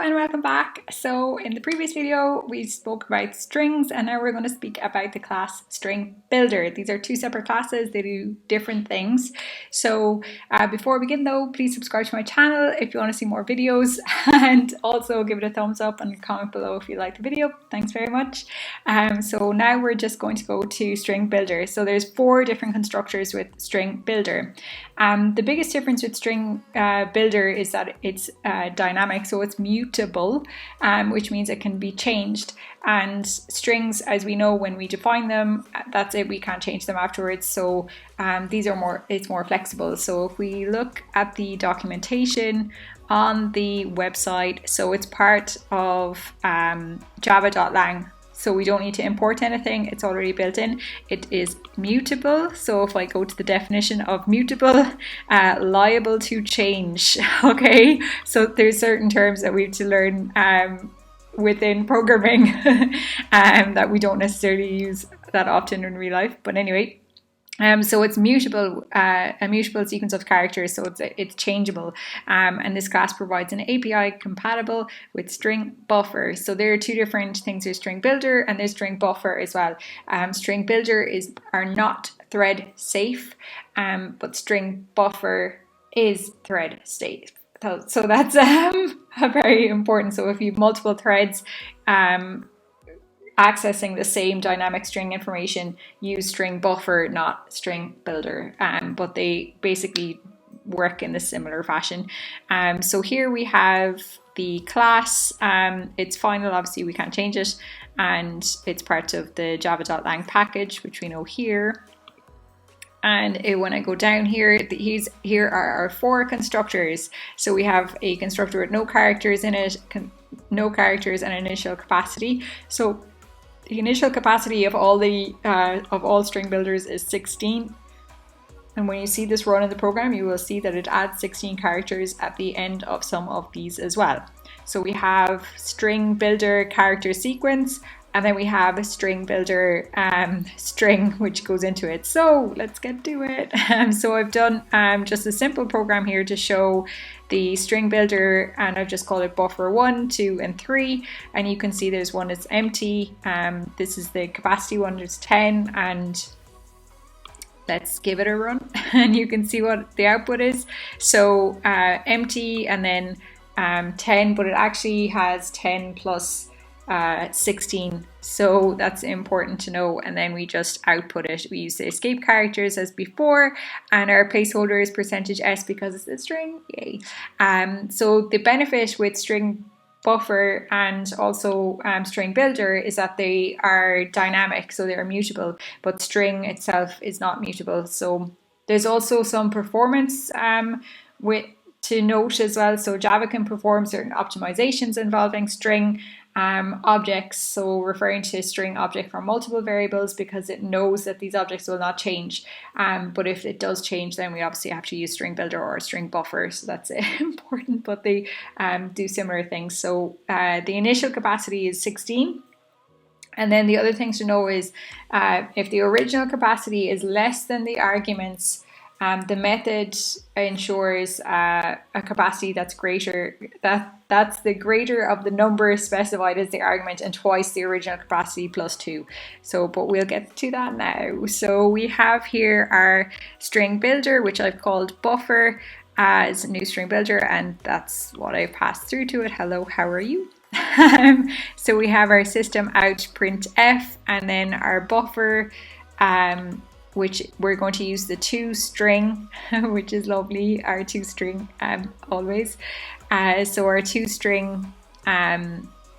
and welcome back. So in the previous video we spoke about strings, and now we're going to speak about the class StringBuilder. These are two separate classes. They do different things. So before we begin though, please subscribe to my channel if you want to see more videos, and also give it a thumbs up and comment below if you like the video. Thanks very much. So now we're just going to go to StringBuilder. So there's 4 different constructors with StringBuilder. The biggest difference with StringBuilder is that it's dynamic, so it's mutable, which means it can be changed. And strings, as we know, when we define them, that's it, we can't change them afterwards. So it's more flexible. So if we look at the documentation on the website, so it's part of java.lang. So we don't need to import anything, it's already built in. It is mutable. So if I go to the definition of mutable, liable to change. Okay, so there's certain terms that we have to learn within programming that we don't necessarily use that often in real life. But anyway, so it's mutable, a mutable sequence of characters, so it's changeable, and this class provides an API compatible with StringBuffer. So there are 2 different things. There's StringBuilder and there's StringBuffer as well. StringBuilder are not thread safe, but StringBuffer is thread safe. So that's very important. So if you have multiple threads accessing the same dynamic string information, use StringBuffer, not StringBuilder, but they basically work in a similar fashion. So here we have the class. It's final, obviously we can't change it, and it's part of the java.lang package, which we know here. And when I go down here, here are our 4 constructors. So we have a constructor with no characters in it, no characters, and initial capacity. So the initial capacity of all string builders is 16. And when you see this run in the program, you will see that it adds 16 characters at the end of some of these as well. So we have string builder character sequence, and then we have a string builder string which goes into it. So let's get to it. So I've done just a simple program here to show the string builder, and I've just called it buffer 1, 2, and 3. And you can see there's one that's empty. This is the capacity one, there's 10, and let's give it a run. And you can see what the output is. So empty, and then 10, but it actually has 10 plus 16, so that's important to know. And then we just output it. We use the escape characters as before, and our placeholder is %s because it's a string. Yay. So the benefit with StringBuffer and also StringBuilder is that they are dynamic, so they're mutable, but string itself is not mutable. So there's also some performance to note as well. So Java can perform certain optimizations involving string objects, so referring to a string object from multiple variables, because it knows that these objects will not change. But if it does change, then we obviously have to use StringBuilder or StringBuffer, so that's important, but they do similar things. So the initial capacity is 16. And then the other things to know is if the original capacity is less than the arguments, the method ensures a capacity that's greater, that's the greater of the number specified as the argument and twice the original capacity plus 2. So, but we'll get to that now. So we have here our string builder, which I've called buffer as new string builder, and that's what I passed through to it. Hello, how are you? So we have our system out printf, and then our buffer, which we're going to use the toString, which is lovely, our toString always. So our toString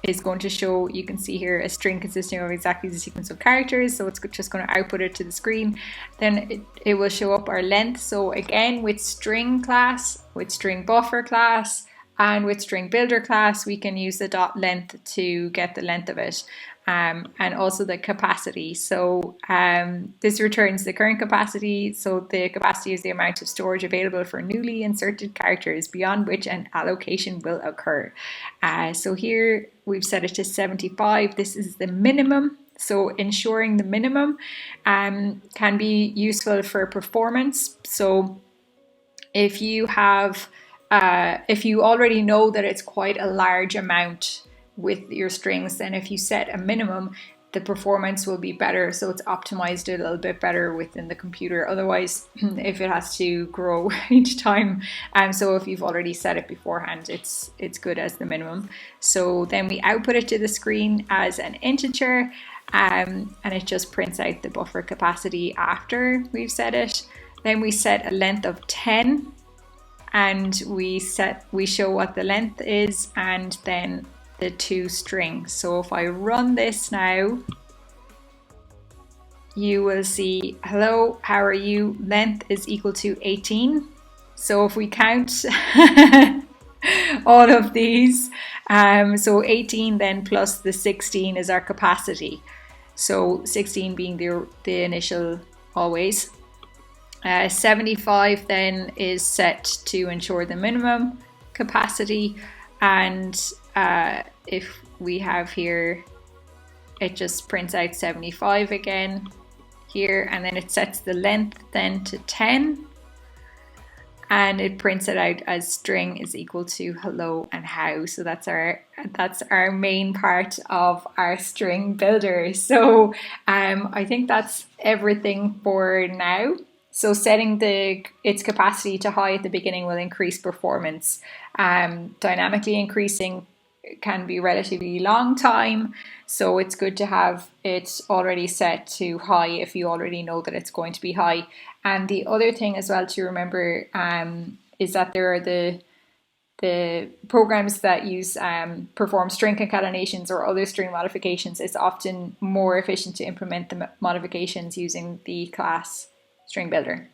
is going to show, you can see here, a string consisting of exactly the sequence of characters. So it's just going to output it to the screen. Then it will show up our length. So again, with string class, with StringBuffer class, and with StringBuilder class, we can use the .length to get the length of it. And also the capacity. So this returns the current capacity. So the capacity is the amount of storage available for newly inserted characters beyond which an allocation will occur. So here we've set it to 75. This is the minimum. So ensuring the minimum can be useful for performance. So if you have if you already know that it's quite a large amount with your strings, then if you set a minimum, the performance will be better. So it's optimized it a little bit better within the computer. Otherwise, if it has to grow each time, so if you've already set it beforehand, it's good as the minimum. So then we output it to the screen as an integer, and it just prints out the buffer capacity after we've set it. Then we set a length of 10, and we show what the length is, and then the two strings. So if I run this now, you will see, hello, how are you? Length is equal to 18. So if we count all of these, so 18 then plus the 16 is our capacity. So 16 being the initial always. 75 then is set to ensure the minimum capacity, and if we have here, it just prints out 75 again here, and then it sets the length then to 10, and it prints it out as string is equal to hello and how. So that's our main part of our string builder. So I think that's everything for now. So setting its capacity to high at the beginning will increase performance. Dynamically increasing can be relatively long time, so it's good to have it already set to high if you already know that it's going to be high. And the other thing as well to remember is that there are the programs that use perform string concatenations or other string modifications. It's often more efficient to implement the modifications using the class StringBuilder.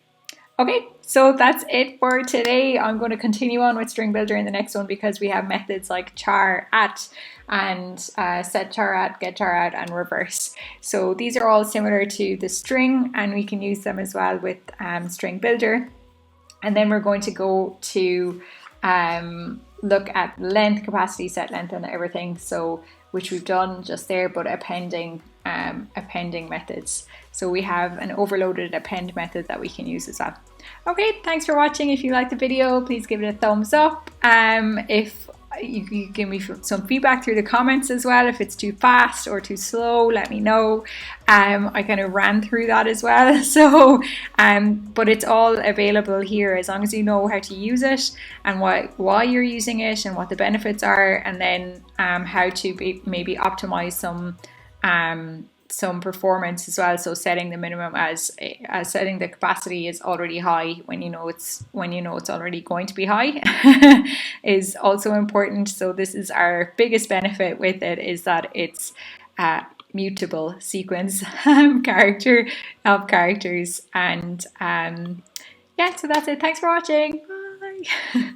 Okay, so that's it for today. I'm going to continue on with StringBuilder in the next one because we have methods like char at and set char at, get char at, and reverse. So these are all similar to the string, and we can use them as well with StringBuilder. And then we're going to go to look at length, capacity, set length, and everything. So which we've done just there, but appending methods. So we have an overloaded append method that we can use as well. Okay, thanks for watching. If you liked the video, please give it a thumbs up. If you give me some feedback through the comments as well, if it's too fast or too slow, let me know. I kind of ran through that as well. So, but it's all available here as long as you know how to use it and why you're using it and what the benefits are, and then how to maybe optimize some performance as well. So setting the minimum as setting the capacity is already high when you know it's already going to be high is also important. So this is our biggest benefit with it, is that it's mutable sequence character of characters. And yeah, so that's it. Thanks for watching. Bye.